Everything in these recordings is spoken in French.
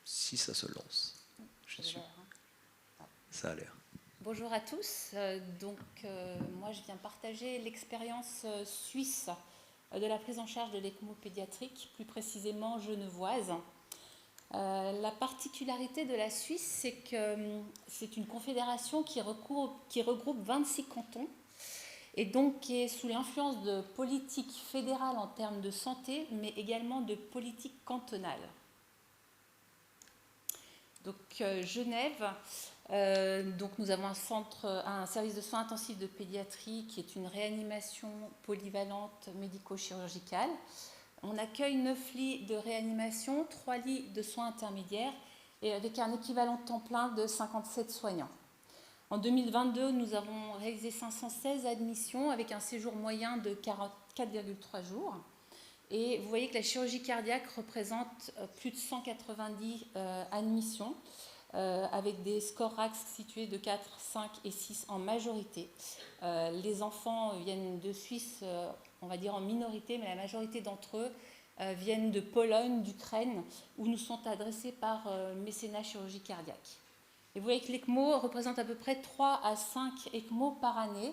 si ça se lance. Je suis... Ça a l'air. Bonjour à tous. Moi, je viens partager l'expérience suisse de la prise en charge de l'ECMO pédiatrique, plus précisément genevoise. La particularité de la Suisse, c'est que c'est une confédération qui regroupe 26 cantons et donc qui est sous l'influence de politiques fédérales en termes de santé, mais également de politiques cantonales. Donc Genève, nous avons un service de soins intensifs de pédiatrie qui est une réanimation polyvalente médico-chirurgicale. On accueille 9 lits de réanimation, 3 lits de soins intermédiaires et avec un équivalent de temps plein de 57 soignants. En 2022, nous avons réalisé 516 admissions avec un séjour moyen de 44,3 jours. Et vous voyez que la chirurgie cardiaque représente plus de 190 admissions avec des scores RACS situés de 4, 5 et 6 en majorité. Les enfants viennent de Suisse, on va dire en minorité, mais la majorité d'entre eux viennent de Pologne, d'Ukraine, où nous sont adressés par mécénat chirurgie cardiaque. Et vous voyez que l'ECMO représente à peu près 3 à 5 ECMO par année.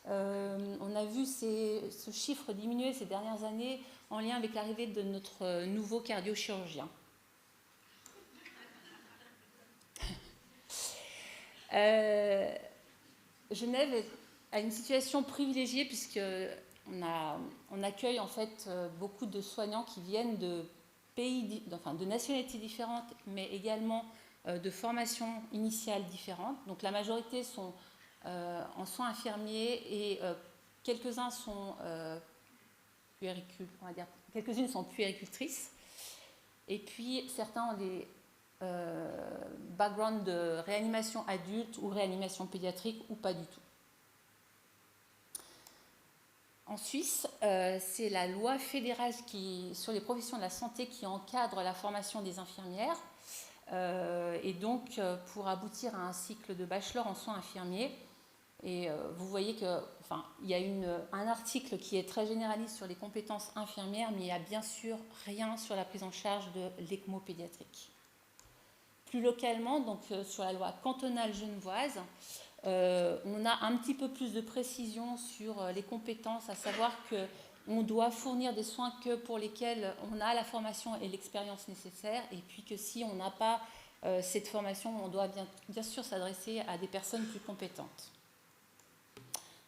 On a vu ce chiffre diminuer ces dernières années en lien avec l'arrivée de notre nouveau cardiochirurgien. Genève a une situation privilégiée puisqu'on accueille en fait beaucoup de soignants qui viennent de pays, de nationalités différentes, mais également de formations initiales différentes. Donc la majorité sont en soins infirmiers et quelques-uns sont quelques-unes sont puéricultrices. Et puis certains ont des backgrounds de réanimation adulte ou réanimation pédiatrique ou pas du tout. En Suisse, c'est la loi fédérale sur les professions de la santé qui encadre la formation des infirmières. Et donc, pour aboutir à un cycle de bachelor en soins infirmiers, et vous voyez qu'il y a un article qui est très généraliste sur les compétences infirmières, mais il n'y a bien sûr rien sur la prise en charge de l'ECMO pédiatrique. Plus localement, donc sur la loi cantonale genevoise, on a un petit peu plus de précision sur les compétences, à savoir qu'on doit fournir des soins pour lesquels on a la formation et l'expérience nécessaires, et puis que si on n'a pas cette formation, on doit bien sûr s'adresser à des personnes plus compétentes.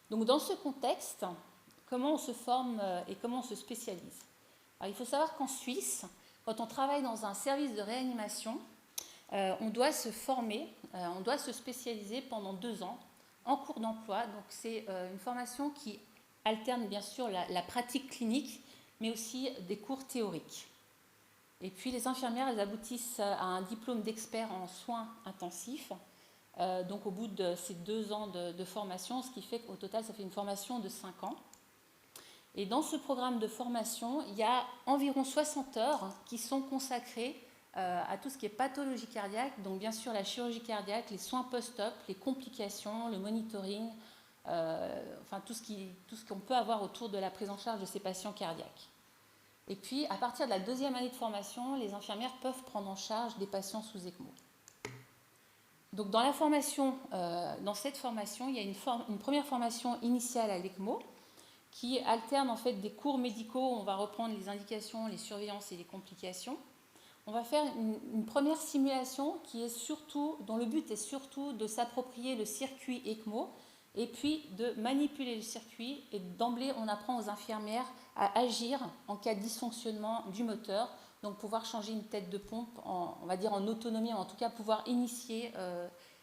Donc dans ce contexte, comment on se forme et comment on se spécialise? Alors, il faut savoir qu'en Suisse, quand on travaille dans un service de réanimation, on doit se former, on doit se spécialiser pendant 2 ans en cours d'emploi. Donc c'est une formation qui alterne bien sûr la pratique clinique, mais aussi des cours théoriques. Et puis les infirmières, elles aboutissent à un diplôme d'expert en soins intensifs, donc au bout de ces 2 ans de formation, ce qui fait qu'au total, ça fait une formation de 5 ans. Et dans ce programme de formation, il y a environ 60 heures qui sont consacrées à tout ce qui est pathologie cardiaque, donc bien sûr la chirurgie cardiaque, les soins post-op, les complications, le monitoring, tout ce qu'on peut avoir autour de la prise en charge de ces patients cardiaques. Et puis, à partir de la 2e année de formation, les infirmières peuvent prendre en charge des patients sous ECMO. Donc, dans cette formation, il y a une première formation initiale à l'ECMO qui alterne en fait des cours médicaux où on va reprendre les indications, les surveillances et les complications. On va faire une première simulation dont le but est surtout de s'approprier le circuit ECMO et puis de manipuler le circuit. Et d'emblée, on apprend aux infirmières à agir en cas de dysfonctionnement du moteur, donc pouvoir changer une tête de pompe, on va dire en autonomie, en tout cas pouvoir initier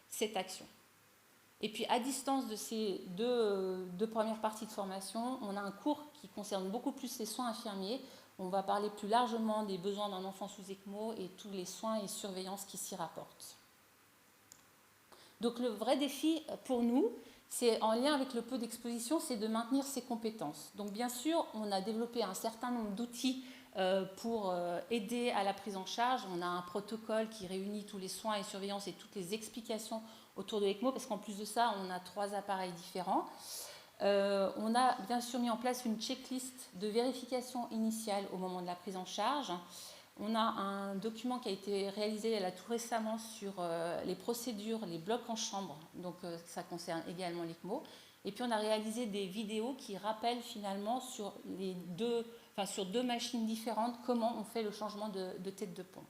cette action. Et puis à distance de ces deux premières parties de formation, on a un cours qui concerne beaucoup plus les soins infirmiers. On va parler plus largement des besoins d'un enfant sous ECMO et tous les soins et surveillances qui s'y rapportent. Donc le vrai défi pour nous, c'est en lien avec le peu d'exposition, c'est de maintenir ces compétences. Donc bien sûr, on a développé un certain nombre d'outils pour aider à la prise en charge. On a un protocole qui réunit tous les soins et surveillances et toutes les explications autour de l'ECMO, parce qu'en plus de ça, on a 3 appareils différents. On a bien sûr mis en place une checklist de vérification initiale au moment de la prise en charge. On a un document qui a été réalisé là, tout récemment sur les procédures, les blocs en chambre, donc ça concerne également l'ECMO. Et puis on a réalisé des vidéos qui rappellent finalement sur deux machines différentes comment on fait le changement de tête de pompe.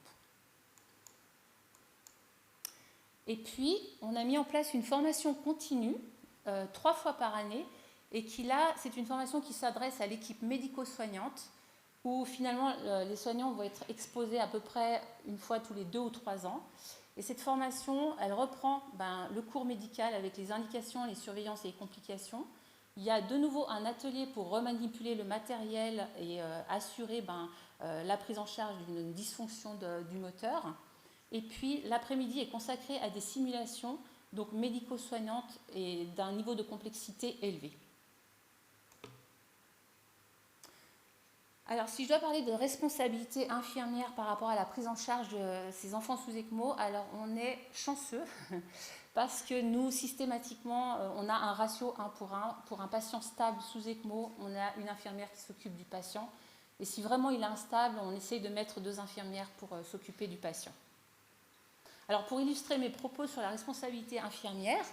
Et puis on a mis en place une formation continue 3 fois par année, et qui là, c'est une formation qui s'adresse à l'équipe médico-soignante, où finalement les soignants vont être exposés à peu près une fois tous les 2 ou 3 ans. Et cette formation, elle reprend le cours médical avec les indications, les surveillances et les complications. Il y a de nouveau un atelier pour remanipuler le matériel et assurer la prise en charge d'une dysfonction du moteur. Et puis l'après-midi est consacré à des simulations donc médico-soignantes et d'un niveau de complexité élevé. Alors, si je dois parler de responsabilité infirmière par rapport à la prise en charge de ces enfants sous ECMO, alors on est chanceux parce que nous, systématiquement, on a un ratio 1 pour 1. Pour un patient stable sous ECMO, on a une infirmière qui s'occupe du patient. Et si vraiment il est instable, on essaye de mettre 2 infirmières pour s'occuper du patient. Alors, pour illustrer mes propos sur la responsabilité infirmière,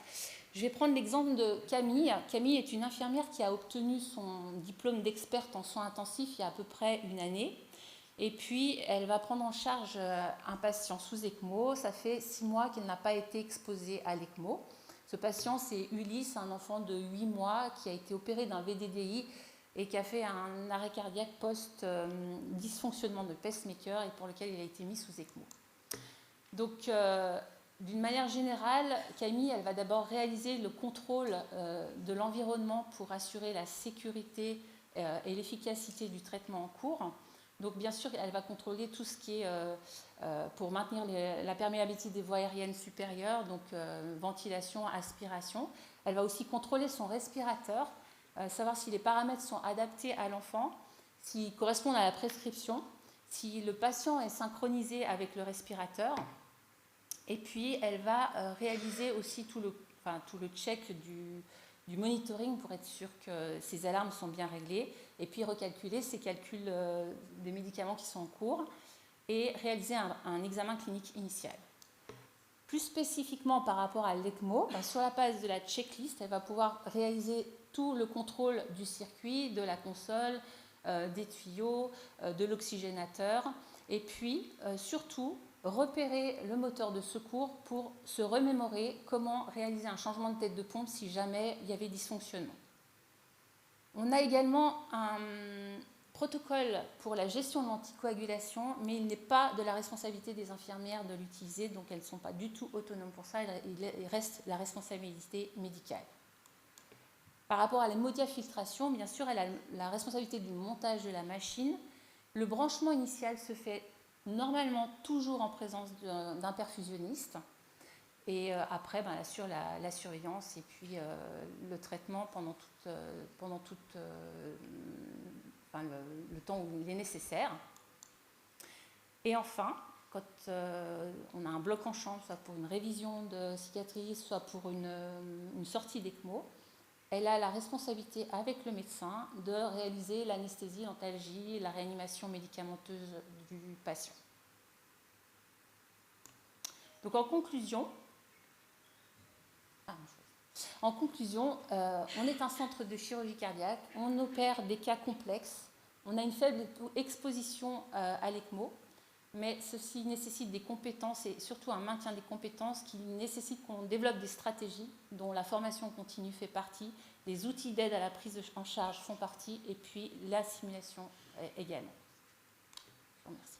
je vais prendre l'exemple de Camille. Camille est une infirmière qui a obtenu son diplôme d'experte en soins intensifs il y a à peu près une année. Et puis, elle va prendre en charge un patient sous ECMO. Ça fait 6 mois qu'elle n'a pas été exposée à l'ECMO. Ce patient, c'est Ulysse, un enfant de 8 mois qui a été opéré d'un VDDI et qui a fait un arrêt cardiaque post-dysfonctionnement de pacemaker et pour lequel il a été mis sous ECMO. Donc, d'une manière générale, Camille, elle va d'abord réaliser le contrôle de l'environnement pour assurer la sécurité et l'efficacité du traitement en cours. Donc, bien sûr, elle va contrôler tout ce qui est pour maintenir la perméabilité des voies aériennes supérieures, donc ventilation, aspiration. Elle va aussi contrôler son respirateur, savoir si les paramètres sont adaptés à l'enfant, s'ils correspondent à la prescription, si le patient est synchronisé avec le respirateur. Et puis, elle va réaliser aussi tout le check du monitoring pour être sûr que ces alarmes sont bien réglées. Et puis, recalculer ces calculs des médicaments qui sont en cours et réaliser un examen clinique initial. Plus spécifiquement par rapport à l'ECMO, sur la base de la checklist, elle va pouvoir réaliser tout le contrôle du circuit, de la console, des tuyaux, de l'oxygénateur. Et puis, surtout, repérer le moteur de secours pour se remémorer comment réaliser un changement de tête de pompe si jamais il y avait dysfonctionnement. On a également un protocole pour la gestion de l'anticoagulation, mais il n'est pas de la responsabilité des infirmières de l'utiliser, donc elles ne sont pas du tout autonomes pour ça, il reste la responsabilité médicale. Par rapport à l'hémodiafiltration, bien sûr, elle a la responsabilité du montage de la machine. Le branchement initial se fait normalement toujours en présence d'un perfusionniste. Et après, elle assure la surveillance et puis le traitement pendant le temps où il est nécessaire. Et enfin, quand on a un bloc en chambre, soit pour une révision de cicatrice, soit pour une sortie d'ECMO, elle a la responsabilité avec le médecin de réaliser l'anesthésie, l'antalgie, la réanimation médicamenteuse du patient. Donc en conclusion, on est un centre de chirurgie cardiaque, on opère des cas complexes, on a une faible exposition à l'ECMO, mais ceci nécessite des compétences et surtout un maintien des compétences qui nécessite qu'on développe des stratégies dont la formation continue fait partie, les outils d'aide à la prise en charge font partie et puis la simulation également. Je vous remercie.